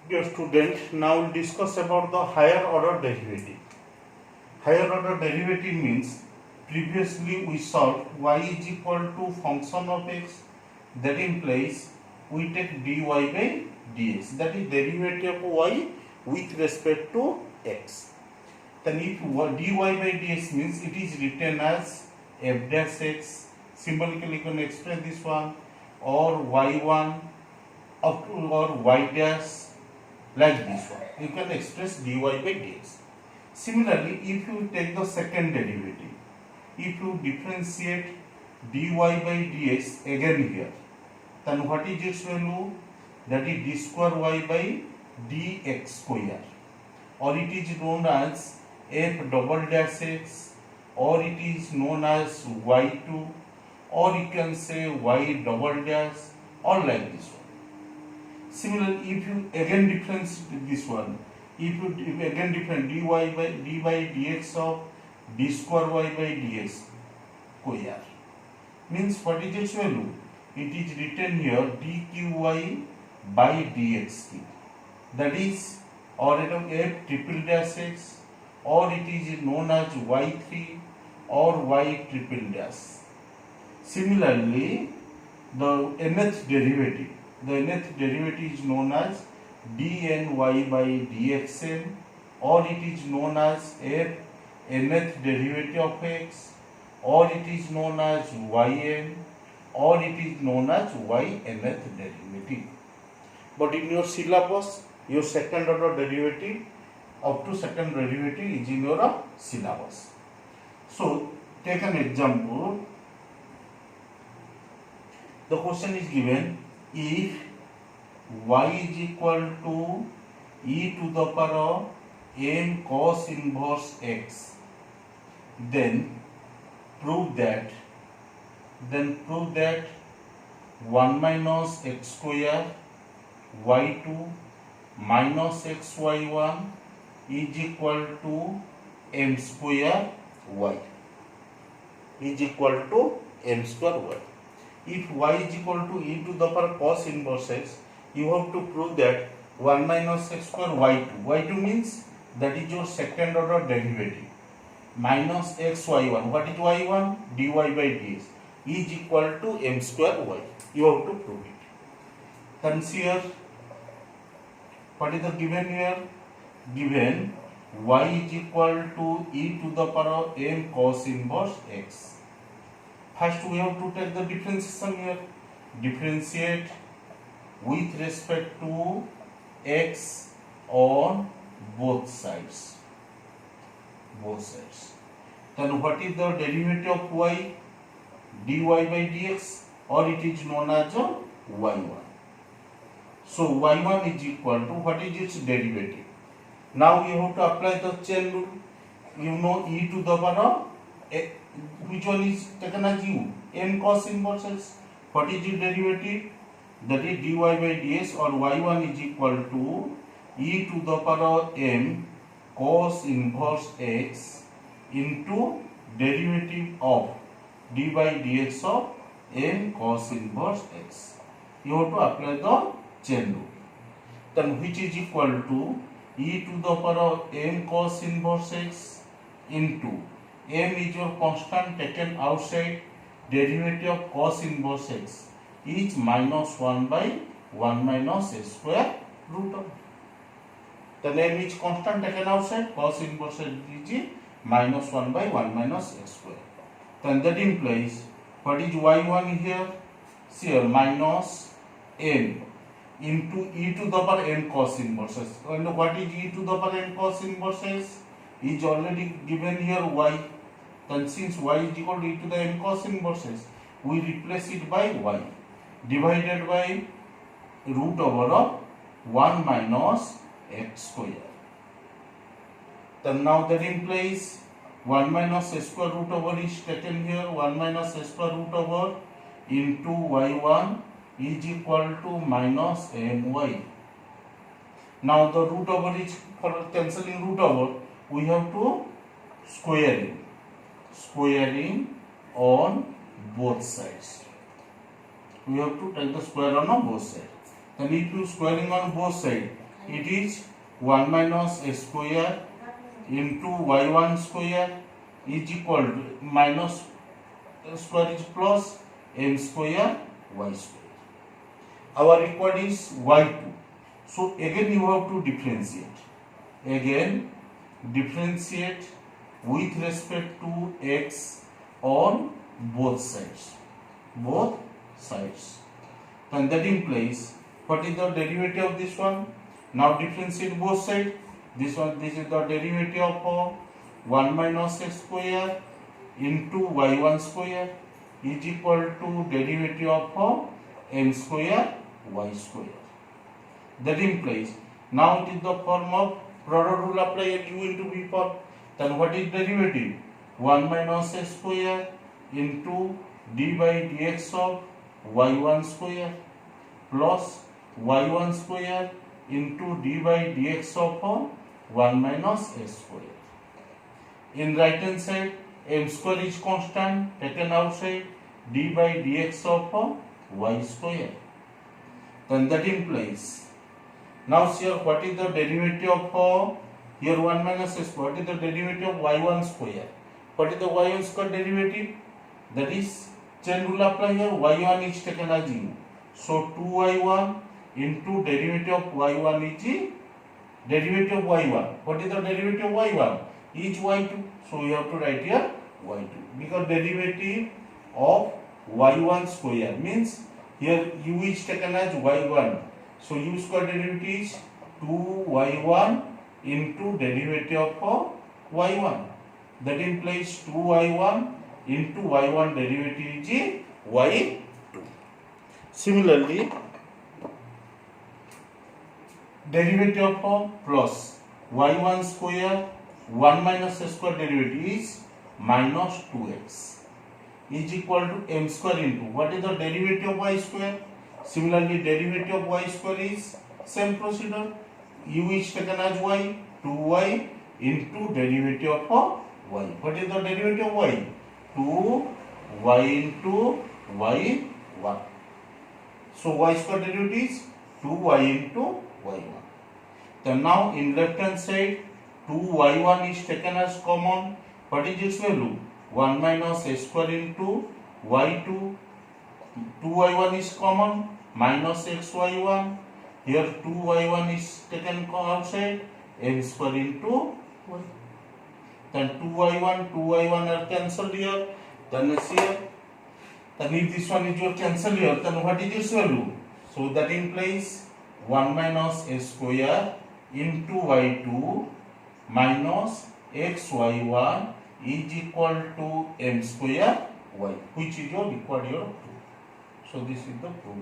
Dear student, now we'll discuss about the higher order derivative. Higher order derivative means previously we solved y is equal to function of x. That implies we take dy by dx, that is derivative of y with respect to x. Then if dy by dx means it is written as f dash x, symbolically you can express this one, or y1 up to or y dash, like this one. You can express dy by dx. Similarly, if you take the second derivative, if you differentiate dy by dx again here, then what is its value? That is d square y by dx square, or it is known as f double dash x, or it is known as y2, or you can say y double dash, or like this one. Similarly, if you again differentiate this one, if again different dy by dx of d square y by dx square, means what is its value? It is written here dqy by dx, that is, or it of f triple dash x, or it is known as y3 or y triple dash. Similarly, the nth derivative is known as dny by dxn, or it is known as f nth derivative of x, or it is known as yn, or it is known as y nth derivative. But in your syllabus, your second order derivative up to second derivative is in your syllabus. So take an example. The question is given, if y is equal to e to the power of m cos inverse x, then prove that 1 minus x square y2 minus xy1 is equal to m square y, is equal to m square y. If y is equal to e to the power cos inverse x, you have to prove that 1 minus x square y2. y2 means that is your second order derivative, minus xy1. What is y1? dy by dx is equal to m square y. You have to prove it. Then see here, what is the given here? Given y is equal to e to the power of m cos inverse x. First we have to take the differentiation here. Differentiate with respect to x on both sides. Then what is the derivative of y? dy by dx, or it is known as y1. So y1 is equal to, what is its derivative? Now you have to apply the chain rule. You know e to the power of, which one is taken as u? M cos inverse x. What is the derivative? That is dy by dx, or y1 is equal to e to the power of m cos inverse x into derivative of d by dx of m cos inverse x. You have to apply the chain rule. Then which is equal to e to the power of m cos inverse x into m is your constant taken outside, derivative of cos inverse x is minus 1 by 1 minus a square root of. Then m is constant taken outside, cos inverse x is minus 1 by 1 minus a square. Then that implies, what is y1 here? See here, minus m into e to the power n cos inverse x. And what is e to the power n cos inverse x? Is already given here y. Then since y is equal to e to the n cos inverse x, we replace it by y divided by root over of 1 minus x square. Then now that implies 1 minus a square root over is taken here, 1 minus a square root over into y1 is equal to minus my. Now the root over is, for cancelling root over, we have to squaring on both sides. We have to take the square on both sides. Then if you squaring on both sides, it is 1 minus a square into y1 square is equal to minus square is plus m square y square. Our required is y2. So again you have to differentiate. Again differentiate with respect to x on both sides. Both sides. Then that implies what is the derivative of this one? Now differentiate both sides. This is the derivative of 1 minus x square into y1 square is equal to derivative of m square y square. That implies now it is the form of product rule apply and u into v form. Then what is derivative? 1 minus x square into d by dx of y1 square plus y1 square into d by dx of 1 minus x square. In right hand side, m square is constant, taken outside, d by dx of y square. Then that implies, now here what is the derivative of here 1 minus x square? What is the derivative of y1 square? What is the y1 square derivative? That is chain rule apply here, y1 is taken as u. So 2y1 into derivative of y1 is derivative of y1. What is the derivative of y1? Is y2. So we have to write here y2. Because derivative of y1 square means here u is taken as y1. So u square derivative is 2y1 into derivative of y1. That implies 2y1 into y1 derivative is y2. Similarly, derivative of plus y1 square 1 minus x square derivative is minus 2x is equal to m square into what is the derivative of y square? Similarly, derivative of y square is same procedure. U is taken as y, 2y into derivative of y. What is the derivative of y? 2y into y1. So y square derivative is 2y into y1. Then now in left hand side 2y1 is taken as common. What is its value? 1 minus a square into y2. 2y1 is common, minus xy1. Here 2y1 is taken outside, m square into y. Then 2y1 are cancelled here. Then here. Then if this one is your cancel here, then what is its value? So that implies 1 minus a square into y2 minus xy1 is equal to m square y, which is your required here. So this is the proof.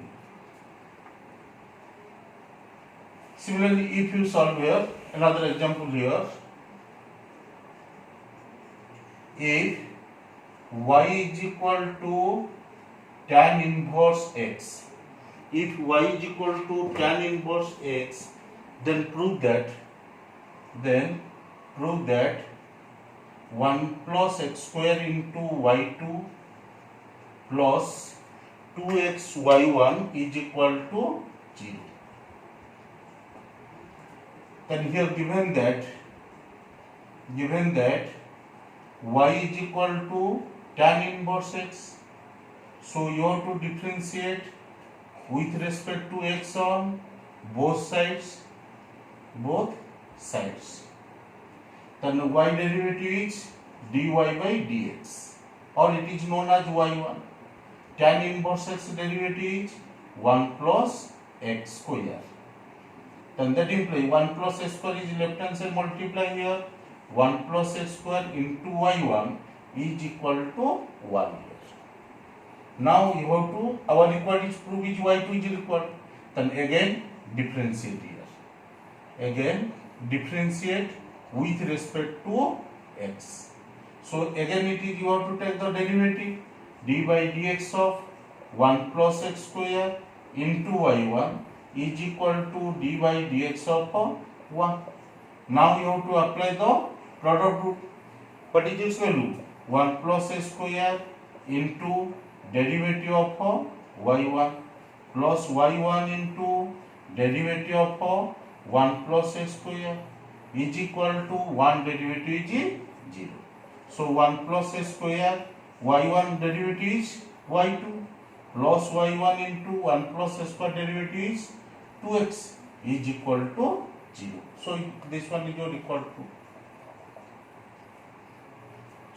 Similarly, if you solve here, another example here, if y is equal to tan inverse x, if y is equal to tan inverse x, then prove that 1 plus x square into y2 plus 2x y1 is equal to 0. Then here given that y is equal to tan inverse x, so you have to differentiate with respect to x on both sides. Then y derivative is dy by dx, or it is known as y1. Tan inverse x derivative is 1 plus x square. Then that implies 1 plus x square is left hand side, multiply here. 1 plus x square into y1 is equal to 1 here. Now you have to, our required is prove which y2 is required. Then again differentiate here. Again differentiate with respect to x. So again it is, you have to take the derivative d by dx of 1 plus x square into y1 is equal to d by dx of 1. Now you have to apply the product rule. What is its value? 1 plus x square into derivative of y1 plus y1 into derivative of 1 plus a square is equal to 1 derivative is 0. So 1 plus a square, y1 derivative is y2 plus y1 into 1 plus a square derivative is 2x is equal to 0. So this one is your equal to.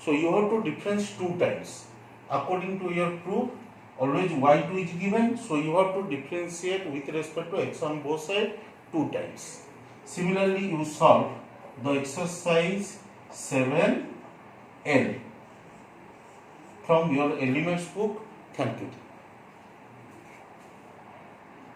So you have to difference two times. According to your proof, always y2 is given, so you have to differentiate with respect to x on both sides two times. Similarly, you solve the exercise 7L from your elements book. Thank you.